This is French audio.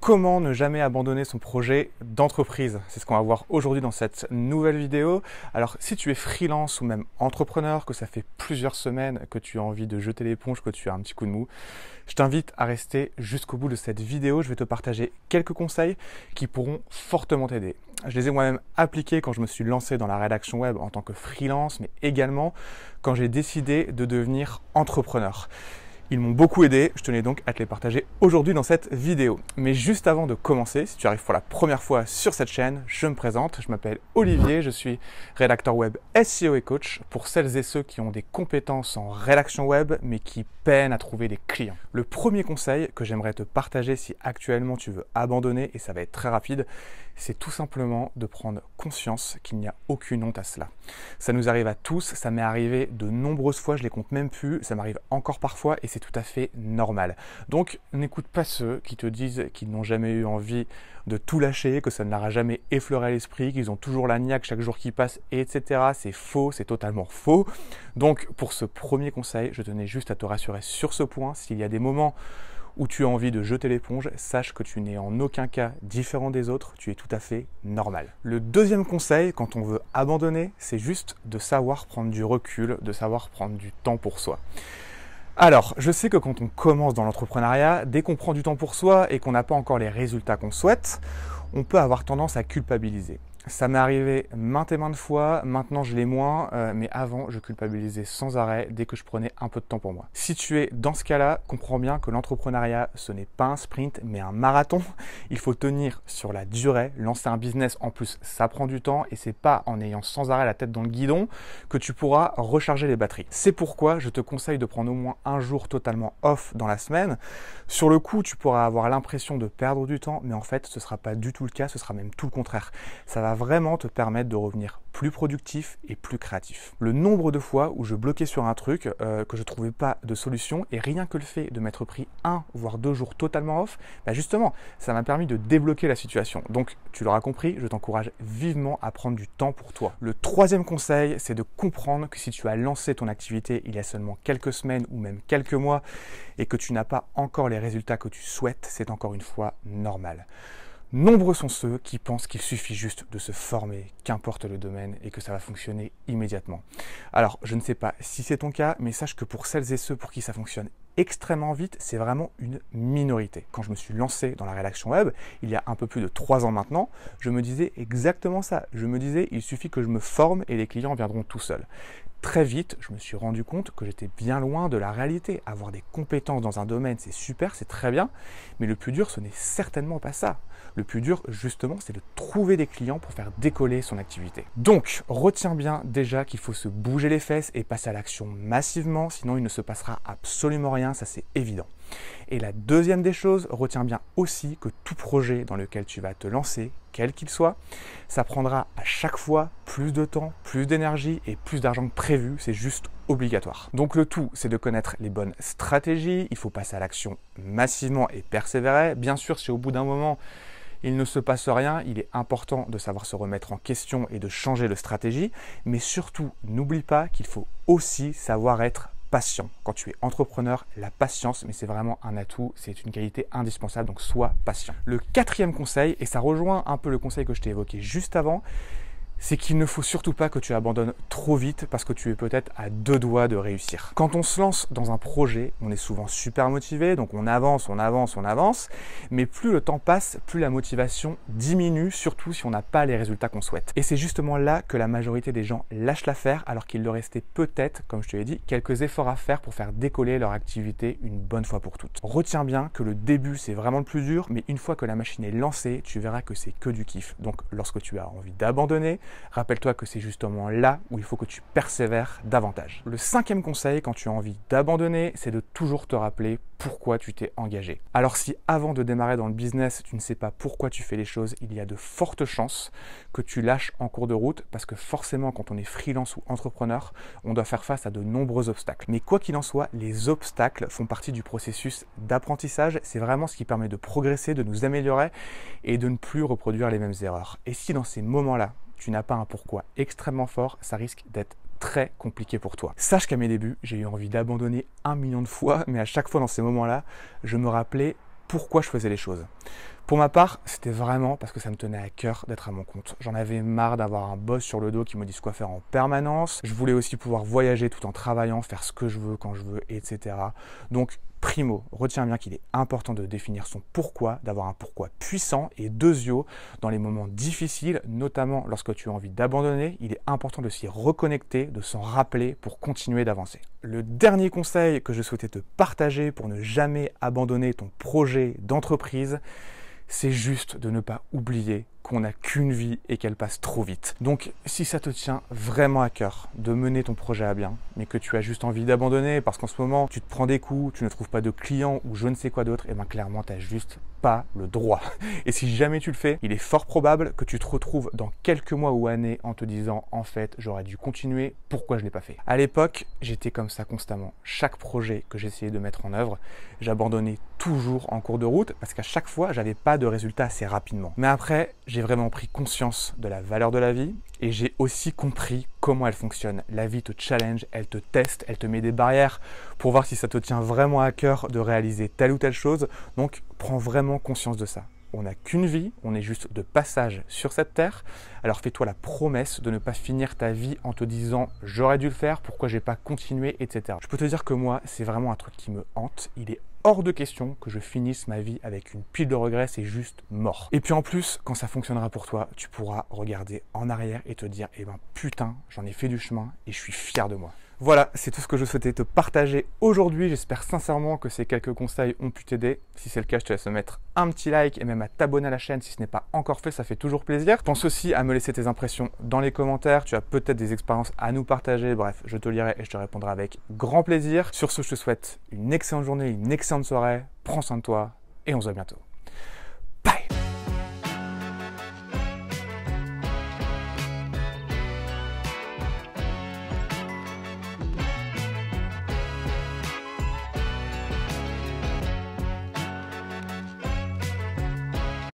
Comment ne jamais abandonner son projet d'entreprise? C'est ce qu'on va voir aujourd'hui dans cette nouvelle vidéo. Alors, si tu es freelance ou même entrepreneur, que ça fait plusieurs semaines que tu as envie de jeter l'éponge, que tu as un petit coup de mou, je t'invite à rester jusqu'au bout de cette vidéo. Je vais te partager quelques conseils qui pourront fortement t'aider. Je les ai moi-même appliqués quand je me suis lancé dans la rédaction web en tant que freelance, mais également quand j'ai décidé de devenir entrepreneur. Ils m'ont beaucoup aidé, je tenais donc à te les partager aujourd'hui dans cette vidéo. Mais juste avant de commencer, si tu arrives pour la première fois sur cette chaîne, je me présente, je m'appelle Olivier, je suis rédacteur web SEO et coach pour celles et ceux qui ont des compétences en rédaction web mais qui peinent à trouver des clients. Le premier conseil que j'aimerais te partager si actuellement tu veux abandonner, et ça va être très rapide, c'est tout simplement de prendre conscience qu'il n'y a aucune honte à cela. Ça nous arrive à tous, ça m'est arrivé de nombreuses fois, je les compte même plus, ça m'arrive encore parfois et c'est tout à fait normal. Donc n'écoute pas ceux qui te disent qu'ils n'ont jamais eu envie de tout lâcher, que ça ne leur a jamais effleuré à l'esprit, qu'ils ont toujours la niaque chaque jour qui passe, etc. C'est faux, c'est totalement faux. Donc pour ce premier conseil, je tenais juste à te rassurer sur ce point. S'il y a des moments où tu as envie de jeter l'éponge, sache que tu n'es en aucun cas différent des autres, tu es tout à fait normal. Le deuxième conseil, quand on veut abandonner, c'est juste de savoir prendre du recul, de savoir prendre du temps pour soi. Alors, je sais que quand on commence dans l'entrepreneuriat, dès qu'on prend du temps pour soi et qu'on n'a pas encore les résultats qu'on souhaite, on peut avoir tendance à culpabiliser. Ça m'est arrivé maintes et maintes fois, maintenant je l'ai moins, mais avant je culpabilisais sans arrêt dès que je prenais un peu de temps pour moi. Si tu es dans ce cas-là, comprends bien que l'entrepreneuriat, ce n'est pas un sprint, mais un marathon. Il faut tenir sur la durée, lancer un business en plus, ça prend du temps et c'est pas en ayant sans arrêt la tête dans le guidon que tu pourras recharger les batteries. C'est pourquoi je te conseille de prendre au moins un jour totalement off dans la semaine. Sur le coup, tu pourras avoir l'impression de perdre du temps, mais en fait ce ne sera pas du tout le cas, ce sera même tout le contraire. Ça va vraiment te permettre de revenir plus productif et plus créatif. Le nombre de fois où je bloquais sur un truc, que je trouvais pas de solution, et rien que le fait de m'être pris 1 voire 2 jours totalement off, justement, ça m'a permis de débloquer la situation. Donc, tu l'auras compris, je t'encourage vivement à prendre du temps pour toi. Le troisième conseil, c'est de comprendre que si tu as lancé ton activité il y a seulement quelques semaines ou même quelques mois, et que tu n'as pas encore les résultats que tu souhaites, c'est encore une fois normal. Nombreux sont ceux qui pensent qu'il suffit juste de se former, qu'importe le domaine, et que ça va fonctionner immédiatement. Alors, je ne sais pas si c'est ton cas, mais sache que pour celles et ceux pour qui ça fonctionne extrêmement vite, c'est vraiment une minorité. Quand je me suis lancé dans la rédaction web, il y a un peu plus de 3 ans maintenant, je me disais exactement ça. Je me disais, il suffit que je me forme et les clients viendront tout seuls. Très vite, je me suis rendu compte que j'étais bien loin de la réalité. Avoir des compétences dans un domaine, c'est super, c'est très bien, mais le plus dur, ce n'est certainement pas ça. Le plus dur, justement, c'est de trouver des clients pour faire décoller son activité. Donc, retiens bien déjà qu'il faut se bouger les fesses et passer à l'action massivement, sinon il ne se passera absolument rien, ça c'est évident. Et la deuxième des choses, retiens bien aussi que tout projet dans lequel tu vas te lancer, quel qu'il soit, ça prendra à chaque fois plus de temps, plus d'énergie et plus d'argent que prévu, c'est juste obligatoire. Donc le tout, c'est de connaître les bonnes stratégies, il faut passer à l'action massivement et persévérer. Bien sûr, si au bout d'un moment, il ne se passe rien, il est important de savoir se remettre en question et de changer de stratégie, mais surtout, n'oublie pas qu'il faut aussi savoir être patient. Quand tu es entrepreneur, la patience, mais c'est vraiment un atout, c'est une qualité indispensable, donc sois patient. Le quatrième conseil, et ça rejoint un peu le conseil que je t'ai évoqué juste avant, c'est qu'il ne faut surtout pas que tu abandonnes trop vite parce que tu es peut-être à 2 doigts de réussir. Quand on se lance dans un projet, on est souvent super motivé, donc on avance, mais plus le temps passe, plus la motivation diminue, surtout si on n'a pas les résultats qu'on souhaite. Et c'est justement là que la majorité des gens lâchent l'affaire alors qu'il leur restait peut-être, comme je te l'ai dit, quelques efforts à faire pour faire décoller leur activité une bonne fois pour toutes. Retiens bien que le début c'est vraiment le plus dur, mais une fois que la machine est lancée, tu verras que c'est que du kiff. Donc lorsque tu as envie d'abandonner, rappelle-toi que c'est justement là où il faut que tu persévères davantage. Le cinquième conseil, quand tu as envie d'abandonner, c'est de toujours te rappeler pourquoi tu t'es engagé. Alors si avant de démarrer dans le business, tu ne sais pas pourquoi tu fais les choses, il y a de fortes chances que tu lâches en cours de route parce que forcément quand on est freelance ou entrepreneur, on doit faire face à de nombreux obstacles. Mais quoi qu'il en soit, les obstacles font partie du processus d'apprentissage. C'est vraiment ce qui permet de progresser, de nous améliorer et de ne plus reproduire les mêmes erreurs. Et si dans ces moments-là, tu n'as pas un pourquoi extrêmement fort, ça risque d'être très compliqué pour toi. Sache qu'à mes débuts, j'ai eu envie d'abandonner 1 million de fois, mais à chaque fois dans ces moments-là, je me rappelais pourquoi je faisais les choses. Pour ma part, c'était vraiment parce que ça me tenait à cœur d'être à mon compte. J'en avais marre d'avoir un boss sur le dos qui me dise quoi faire en permanence. Je voulais aussi pouvoir voyager tout en travaillant, faire ce que je veux, quand je veux, etc. Donc, primo, retiens bien qu'il est important de définir son pourquoi, d'avoir un pourquoi puissant. Et deuxio, dans les moments difficiles, notamment lorsque tu as envie d'abandonner, il est important de s'y reconnecter, de s'en rappeler pour continuer d'avancer. Le dernier conseil que je souhaitais te partager pour ne jamais abandonner ton projet d'entreprise, c'est juste de ne pas oublier qu'on n'a qu'une vie et qu'elle passe trop vite. Donc, si ça te tient vraiment à cœur de mener ton projet à bien, mais que tu as juste envie d'abandonner parce qu'en ce moment, tu te prends des coups, tu ne trouves pas de clients ou je ne sais quoi d'autre, et bien clairement, tu n'as juste pas le droit. Et si jamais tu le fais, il est fort probable que tu te retrouves dans quelques mois ou années en te disant « En fait, j'aurais dû continuer, pourquoi je ne l'ai pas fait ?» À l'époque, j'étais comme ça constamment. Chaque projet que j'essayais de mettre en œuvre, j'abandonnais toujours en cours de route parce qu'à chaque fois, j'avais pas de résultat assez rapidement. Mais après, j'ai vraiment pris conscience de la valeur de la vie et j'ai aussi compris comment elle fonctionne. La vie te challenge, elle te teste, elle te met des barrières pour voir si ça te tient vraiment à cœur de réaliser telle ou telle chose. Donc, prends vraiment conscience de ça. On n'a qu'une vie, on est juste de passage sur cette terre. Alors fais-toi la promesse de ne pas finir ta vie en te disant « j'aurais dû le faire, pourquoi j'ai pas continué, etc. » Je peux te dire que moi, c'est vraiment un truc qui me hante. Il est hors de question que je finisse ma vie avec une pile de regrets, c'est juste mort. Et puis en plus, quand ça fonctionnera pour toi, tu pourras regarder en arrière et te dire « eh ben putain, j'en ai fait du chemin et je suis fier de moi ». Voilà, c'est tout ce que je souhaitais te partager aujourd'hui. J'espère sincèrement que ces quelques conseils ont pu t'aider. Si c'est le cas, je te laisse mettre un petit like et même à t'abonner à la chaîne si ce n'est pas encore fait, ça fait toujours plaisir. Pense aussi à me laisser tes impressions dans les commentaires. Tu as peut-être des expériences à nous partager. Bref, je te lirai et je te répondrai avec grand plaisir. Sur ce, je te souhaite une excellente journée, une excellente soirée. Prends soin de toi et on se voit bientôt.